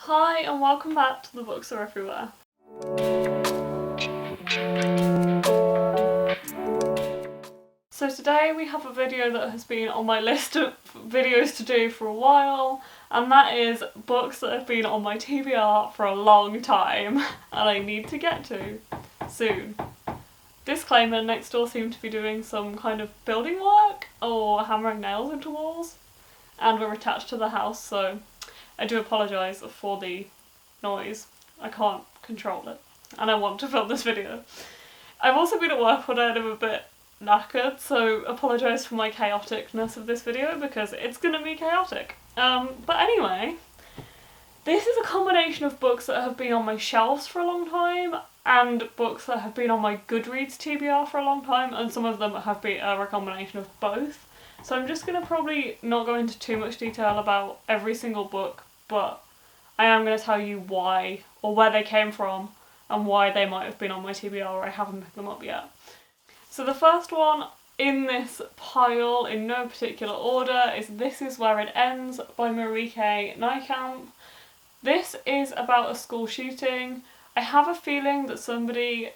Hi and welcome back to The Books Are Everywhere. So today we have a video that has been on my list of videos to do for a while, and that is books that have been on my TBR for a long time and I need to get to soon. Disclaimer, next door seem to be doing some kind of building work or hammering nails into walls, and we're attached to the house, so I do apologise for the noise. I can't control it and I want to film this video. I've also been at work all day and I'm a bit knackered, so apologise for my chaoticness of this video because it's gonna be chaotic. But anyway, this is a combination of books that have been on my shelves for a long time and books that have been on my Goodreads TBR for a long time, and some of them have been a combination of both. So I'm just gonna probably not go into too much detail about every single book, but I am going to tell you why, or where they came from, and why they might have been on my TBR or I haven't picked them up yet. So the first one in this pile, in no particular order, is This Is Where It Ends by Marieke Nijkamp. This is about a school shooting. I have a feeling that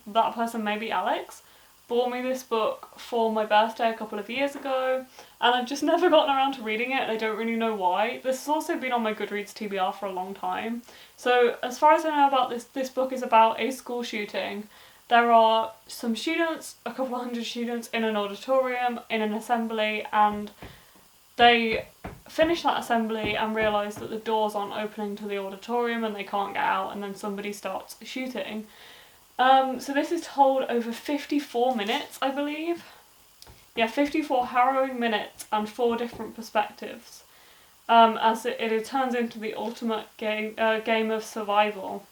that person may be Alex, bought me this book for my birthday a couple of years ago, and I've just never gotten around to reading it and I don't really know why. This has also been on my Goodreads TBR for a long time. So as far as I know about this book is about a school shooting. There are some students, a couple of hundred students in an auditorium, in an assembly, and they finish that assembly and realise that the doors aren't opening to the auditorium and they can't get out, and then somebody starts shooting. So this is told over 54 minutes, I believe. Yeah, 54 harrowing minutes and 4 different perspectives. As it turns into the ultimate game of survival.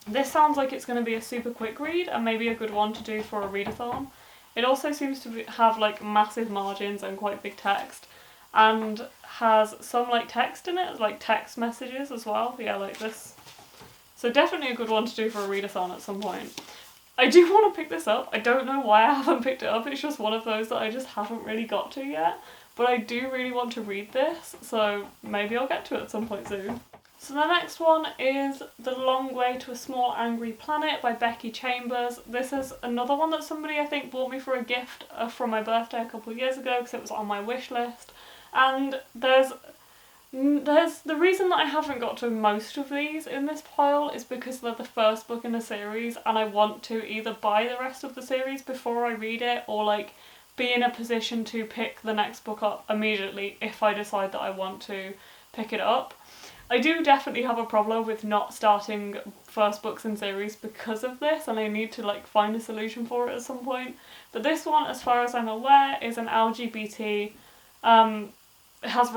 This sounds like it's going to be a super quick read and maybe a good one to do for a readathon. It also seems to have like massive margins and quite big text, and has some like text in it, like text messages as well. Yeah, like this. So definitely a good one to do for a readathon at some point. I do want to pick this up. I don't know why I haven't picked it up. It's just one of those that I just haven't really got to yet. But I do really want to read this, so maybe I'll get to it at some point soon. So the next one is The Long Way to a Small Angry Planet by Becky Chambers. This is another one that somebody I think bought me for a gift from my birthday a couple of years ago because it was on my wish list. And there's the reason that I haven't got to most of these in this pile is because they're the first book in a series and I want to either buy the rest of the series before I read it or like be in a position to pick the next book up immediately if I decide that I want to pick it up. I do definitely have a problem with not starting first books in series because of this, and I need to like find a solution for it at some point. But this one, as far as I'm aware, is an LGBT it has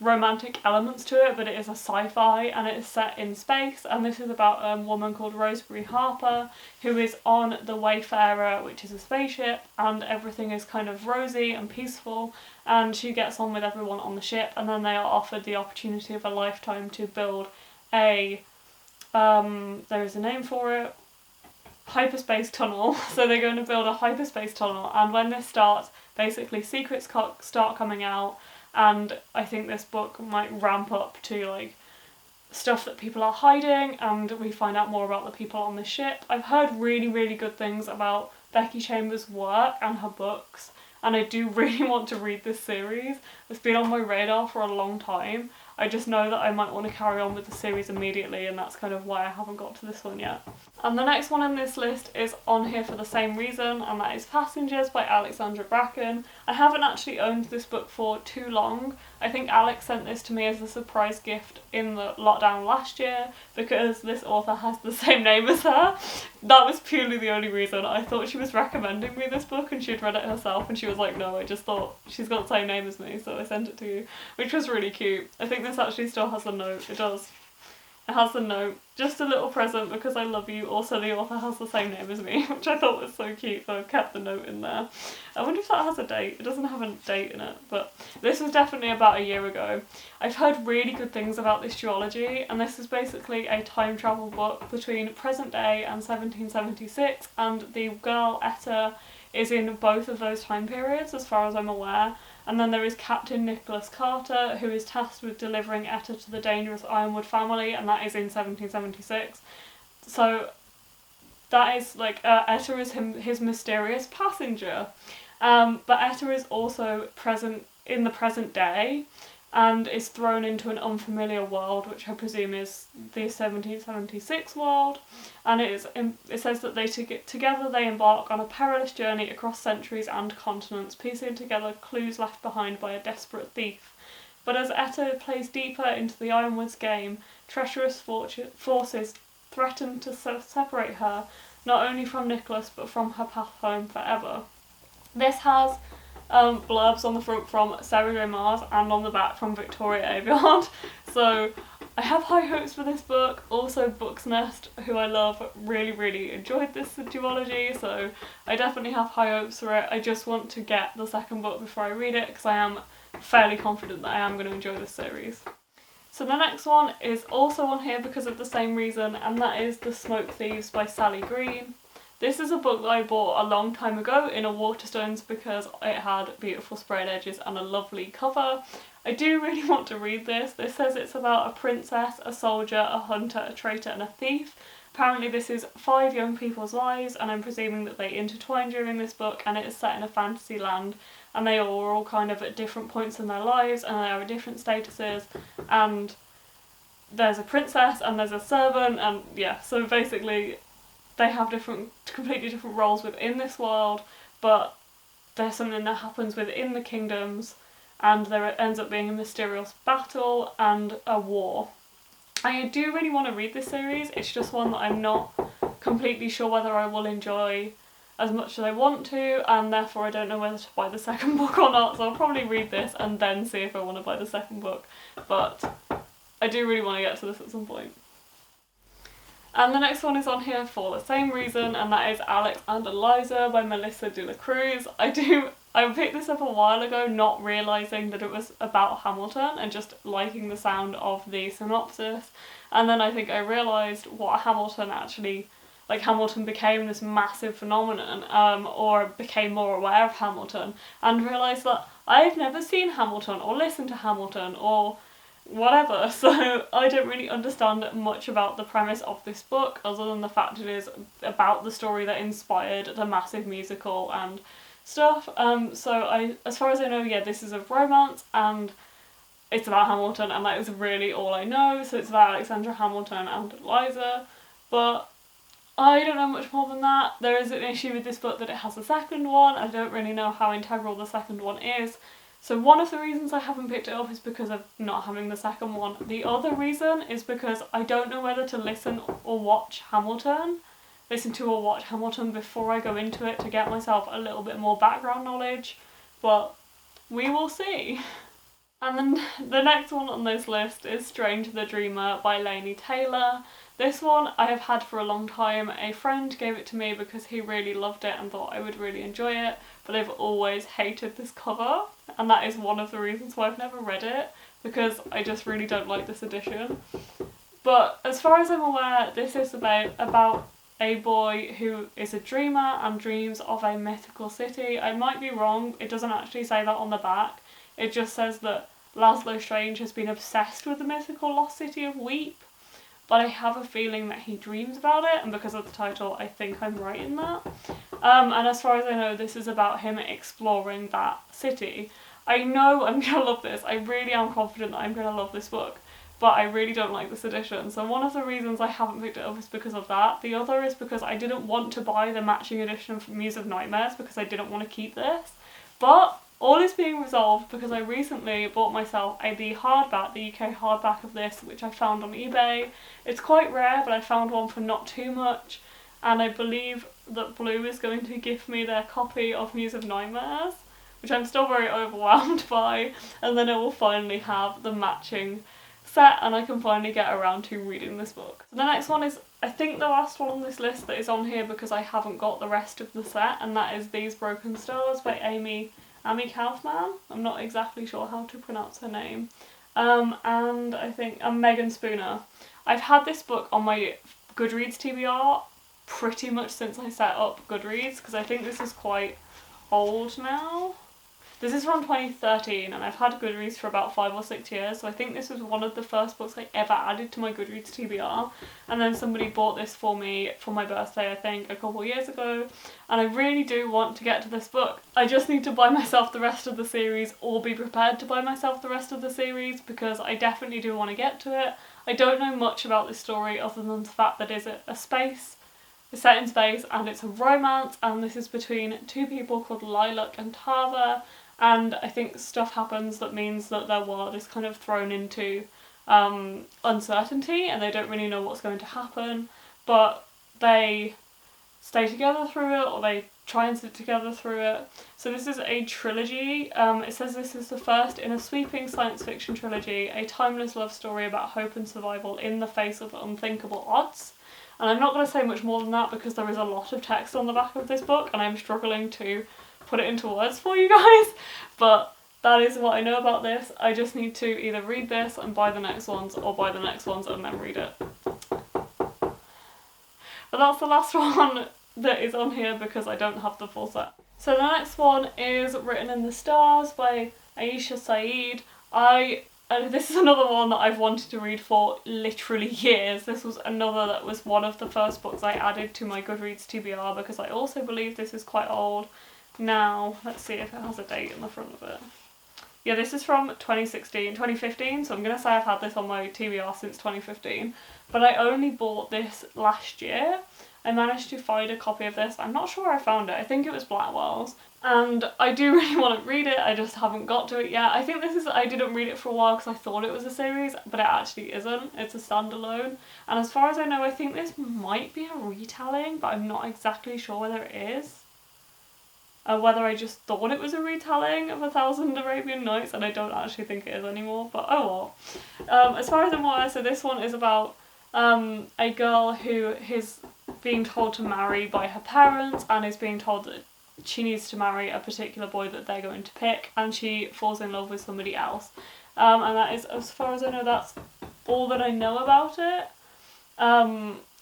romantic elements to it, but it is a sci-fi and it is set in space, and this is about a woman called Rosemary Harper who is on the Wayfarer, which is a spaceship, and everything is kind of rosy and peaceful, and she gets on with everyone on the ship, and then they are offered the opportunity of a lifetime to build a there is a name for it, hyperspace tunnel. So they're going to build a hyperspace tunnel, and when this starts, basically secrets start coming out, and I think this book might ramp up to like stuff that people are hiding, and we find out more about the people on the ship. I've heard really, really good things about Becky Chambers' work and her books, and I do really want to read this series. It's been on my radar for a long time. I just know that I might want to carry on with the series immediately, and that's kind of why I haven't got to this one yet. And the next one in this list is on here for the same reason, and that is Passengers by Alexandra Bracken. I haven't actually owned this book for too long. I think Alex sent this to me as a surprise gift in the lockdown last year because this author has the same name as her. That was purely the only reason. I thought she was recommending me this book and she'd read it herself, and she was like, no, I just thought she's got the same name as me, so I sent it to you, which was really cute. I think this actually still has the note. It does. It has the note. Just a little present because I love you. Also, the author has the same name as me, which I thought was so cute, so I've kept the note in there. I wonder if that has a date. It doesn't have a date in it, but this was definitely about a year ago. I've heard really good things about this duology, and this is basically a time travel book between present day and 1776, and the girl Etta is in both of those time periods as far as I'm aware. And then there is Captain Nicholas Carter, who is tasked with delivering Etta to the dangerous Ironwood family, and that is in 1776. So that is like, Etta is his mysterious passenger. But Etta is also present in the present day and is thrown into an unfamiliar world, which I presume is the 1776 world. And it says that together they embark on a perilous journey across centuries and continents, piecing together clues left behind by a desperate thief. But as Etta plays deeper into the Ironwood's game, treacherous forces threaten to separate her, not only from Nicholas but from her path home forever. This has blurbs on the front from Sarah J. Maas and on the back from Victoria Aveyard. So I have high hopes for this book. Also Book's Nest, who I love, really enjoyed this duology, so I definitely have high hopes for it. I just want to get the second book before I read it because I am fairly confident that I am going to enjoy this series. So the next one is also on here because of the same reason, and that is The Smoke Thieves by Sally Green. This is a book that I bought a long time ago in a Waterstones because it had beautiful sprayed edges and a lovely cover. I do really want to read this. This says it's about a princess, a soldier, a hunter, a traitor and a thief. Apparently this is 5 young people's lives, and I'm presuming that they intertwine during this book, and it is set in a fantasy land, and they are all kind of at different points in their lives and they are at different statuses, and there's a princess and there's a servant, and yeah, so basically they have completely different roles within this world, but there's something that happens within the kingdoms and there ends up being a mysterious battle and a war. I do really want to read this series, it's just one that I'm not completely sure whether I will enjoy as much as I want to, and therefore I don't know whether to buy the second book or not, so I'll probably read this and then see if I want to buy the second book, but I do really want to get to this at some point. And the next one is on here for the same reason, and that is Alex and Eliza by Melissa de la Cruz. I picked this up a while ago, not realising that it was about Hamilton and just liking the sound of the synopsis. And then I think I realised what Hamilton actually, like Hamilton became this massive phenomenon, or became more aware of Hamilton, and realised that I've never seen Hamilton or listened to Hamilton or whatever, so I don't really understand much about the premise of this book other than the fact it is about the story that inspired the massive musical and stuff. So as far as I know, yeah, this is a romance and it's about Hamilton, and that is really all I know. So it's about Alexandra Hamilton and Eliza, but I don't know much more than that. There is an issue with this book that it has a second one. I don't really know how integral the second one is. So one of the reasons I haven't picked it up is because of not having the second one. The other reason is because I don't know whether to listen to or watch Hamilton before I go into it to get myself a little bit more background knowledge, but we will see. And then the next one on this list is Strange the Dreamer by Laini Taylor. This one I have had for a long time. A friend gave it to me because he really loved it and thought I would really enjoy it, but I've always hated this cover, and that is one of the reasons why I've never read it, because I just really don't like this edition. But as far as I'm aware, this is about a boy who is a dreamer and dreams of a mythical city. I might be wrong, it doesn't actually say that on the back. It just says that Laszlo Strange has been obsessed with the mythical lost city of Weep, but I have a feeling that he dreams about it, and because of the title I think I'm right in that. And as far as I know, this is about him exploring that city. I know I'm gonna love this, I really am confident that I'm gonna love this book, but I really don't like this edition. So one of the reasons I haven't picked it up is because of that. The other is because I didn't want to buy the matching edition of Muse of Nightmares because I didn't want to keep this. But all is being resolved because I recently bought myself the hardback, the UK hardback of this, which I found on eBay. It's quite rare, but I found one for not too much, and I believe that Blue is going to give me their copy of Muse of Nightmares, which I'm still very overwhelmed by, and then it will finally have the matching set and I can finally get around to reading this book. So the next one is, I think, the last one on this list that is on here because I haven't got the rest of the set, and that is These Broken Stars by Amy Kaufman. I'm not exactly sure how to pronounce her name. And I think Megan Spooner. I've had this book on my Goodreads TBR pretty much since I set up Goodreads, because I think this is quite old now. This is from 2013 and I've had Goodreads for about 5 or 6 years, so I think this was one of the first books I ever added to my Goodreads TBR, and then somebody bought this for me for my birthday, I think, a couple of years ago, and I really do want to get to this book. I just need to buy myself the rest of the series or be prepared to buy myself the rest of the series, because I definitely do want to get to it. I don't know much about this story other than the fact that it's set in space and it's a romance, and this is between two people called Lilac and Tava, and I think stuff happens that means that their world is kind of thrown into uncertainty and they don't really know what's going to happen, but they stay together through it, or they try and sit together through it. So this is a trilogy. It says this is the first in a sweeping science fiction trilogy, a timeless love story about hope and survival in the face of unthinkable odds. And I'm not going to say much more than that because there is a lot of text on the back of this book and I'm struggling to put it into words for you guys, but that is what I know about this. I just need to either read this and buy the next ones, or buy the next ones and then read it. But that's the last one that is on here because I don't have the full set. So the next one is Written in the Stars by Aisha Saeed. This is another one that I've wanted to read for literally years. This was another that was one of the first books I added to my Goodreads TBR because I also believe this is quite old. Now, let's see if it has a date in the front of it. Yeah, this is from 2015, so I'm going to say I've had this on my TBR since 2015, but I only bought this last year. I managed to find a copy of this. I'm not sure where I found it. I think it was Blackwell's, and I do really want to read it. I just haven't got to it yet. I think I didn't read it for a while because I thought it was a series, but it actually isn't. It's a standalone, and as far as I know, I think this might be a retelling, but I'm not exactly sure whether it is. Whether I just thought it was a retelling of 1,000 Arabian Nights, and I don't actually think it is anymore, but oh well. As far as I'm aware, so this one is about a girl who is being told to marry by her parents and is being told that she needs to marry a particular boy that they're going to pick, and she falls in love with somebody else. And that is, as far as I know, that's all that I know about it.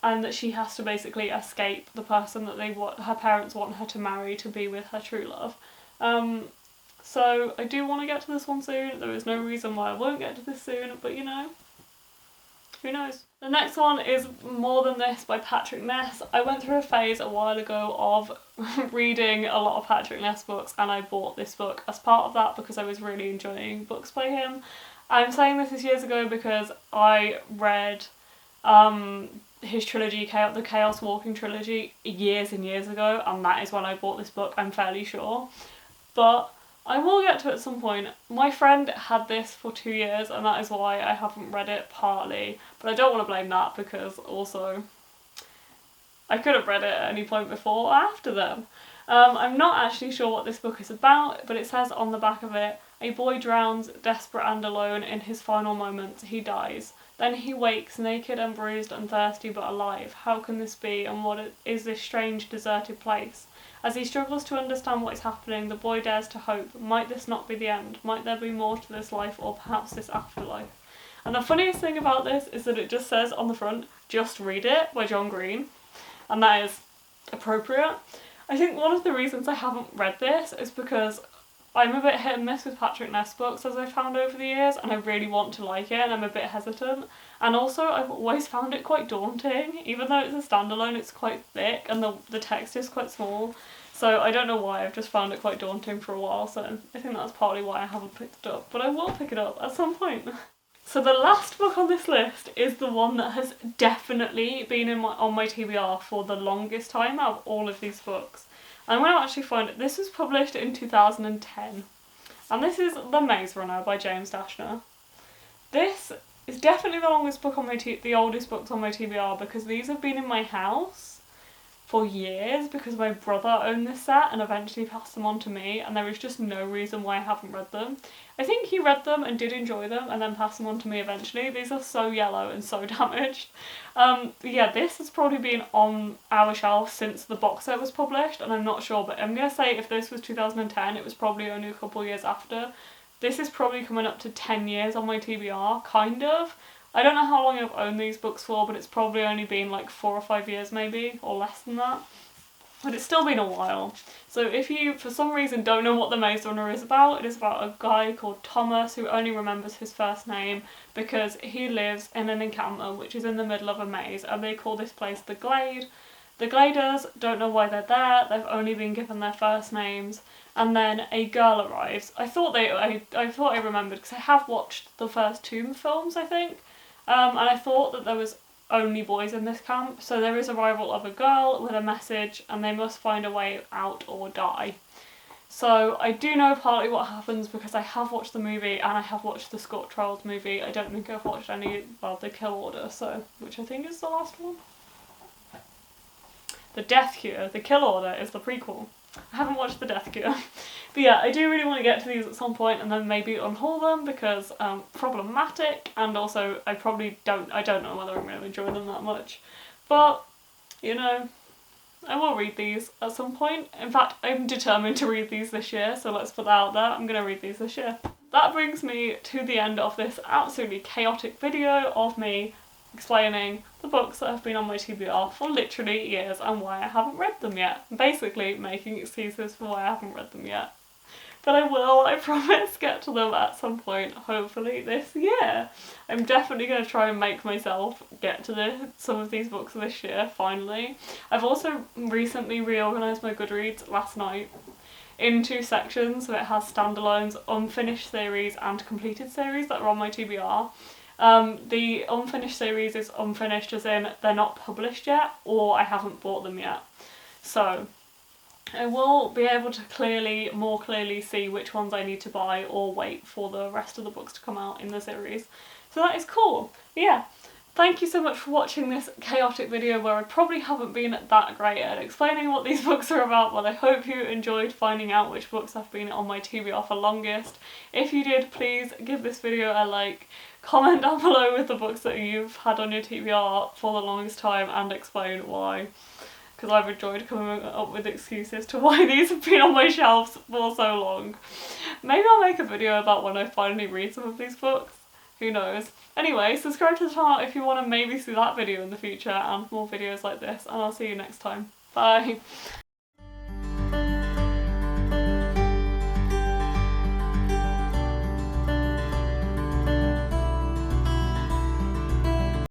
And that she has to basically escape the person that her parents want her to marry to be with her true love. So I do want to get to this one soon. There is no reason why I won't get to this soon, but you know, who knows. The next one is More Than This by Patrick Ness. I went through a phase a while ago of reading a lot of Patrick Ness books, and I bought this book as part of that because I was really enjoying books by him. I'm saying this is years ago because I read his trilogy, the Chaos Walking trilogy, years and years ago, and that is when I bought this book, I'm fairly sure. But I will get to it at some point. My friend had this for 2 years and that is why I haven't read it, partly, but I don't want to blame that because also I could have read it at any point before or after them. I'm not actually sure what this book is about, but it says on the back of it, a boy drowns, desperate and alone. In his final moments, he dies. Then he wakes, naked and bruised and thirsty but alive. How can this be, and what is this strange, deserted place? As he struggles to understand what is happening, the boy dares to hope. Might this not be the end? Might there be more to this life, or perhaps this afterlife? And the funniest thing about this is that it just says on the front, "Just Read It" by John Green. And that is appropriate. I think one of the reasons I haven't read this is because I'm a bit hit and miss with Patrick Ness books, as I've found over the years, and I really want to like it and I'm a bit hesitant. And also I've always found it quite daunting. Even though it's a standalone, it's quite thick and the text is quite small. So I don't know why, I've just found it quite daunting for a while, so I think that's partly why I haven't picked it up. But I will pick it up at some point. So the last book on this list is the one that has definitely been on my TBR for the longest time out of all of these books. I'm going to actually find it. This was published in 2010. And this is The Maze Runner by James Dashner. This is definitely the longest book on the oldest books on my TBR, because these have been in my house for years because my brother owned this set and eventually passed them on to me, and there is just no reason why I haven't read them. I think he read them and did enjoy them and then passed them on to me eventually. These are so yellow and so damaged. Yeah, this has probably been on our shelf since the box set was published, and I'm not sure, but I'm going to say if this was 2010, it was probably only a couple years after. This is probably coming up to 10 years on my TBR, kind of. I don't know how long I've owned these books for, but it's probably only been like 4 or 5 years maybe, or less than that. but it's still been a while. So if you, for some reason, don't know what The Maze Runner is about, it is about a guy called Thomas who only remembers his first name because he lives in an encampment which is in the middle of a maze, and they call this place the Glade. The Gladers don't know why they're there, they've only been given their first names, and then a girl arrives. I thought I remembered because I have watched the first 2 films, I think, and I thought that there was only boys in this camp, so there is arrival of a girl with a message and they must find a way out or die. So I do know partly what happens because I have watched the movie and I have watched the Scott Trials movie. I don't think I've watched any, well, The Kill Order, so, which I think is the last one. The Death Cure, The Kill Order is the prequel. I haven't watched The Death Cure. But yeah, I do really want to get to these at some point and then maybe unhaul them because problematic, and also I don't know whether I'm going to enjoy them that much. But, you know, I will read these at some point. In fact, I'm determined to read these this year, so let's put that out there. I'm going to read these this year. That brings me to the end of this absolutely chaotic video of me explaining the books that have been on my TBR for literally years and why I haven't read them yet. Basically making excuses for why I haven't read them yet. But I promise, get to them at some point, hopefully this year. I'm definitely going to try and make myself get to some of these books this year, finally. I've also recently reorganised my Goodreads last night in 2 sections, so it has standalones, unfinished series and completed series that are on my TBR. The unfinished series is unfinished as in they're not published yet, or I haven't bought them yet. So I will be able to more clearly see which ones I need to buy or wait for the rest of the books to come out in the series. So that is cool. But yeah, thank you so much for watching this chaotic video where I probably haven't been that great at explaining what these books are about, but I hope you enjoyed finding out which books have been on my TBR for longest. If you did, please give this video a like, comment down below with the books that you've had on your TBR for the longest time and explain why. Because I've enjoyed coming up with excuses to why these have been on my shelves for so long. Maybe I'll make a video about when I finally read some of these books. Who knows? Anyway, subscribe to the channel if you want to maybe see that video in the future and more videos like this, and I'll see you next time. Bye!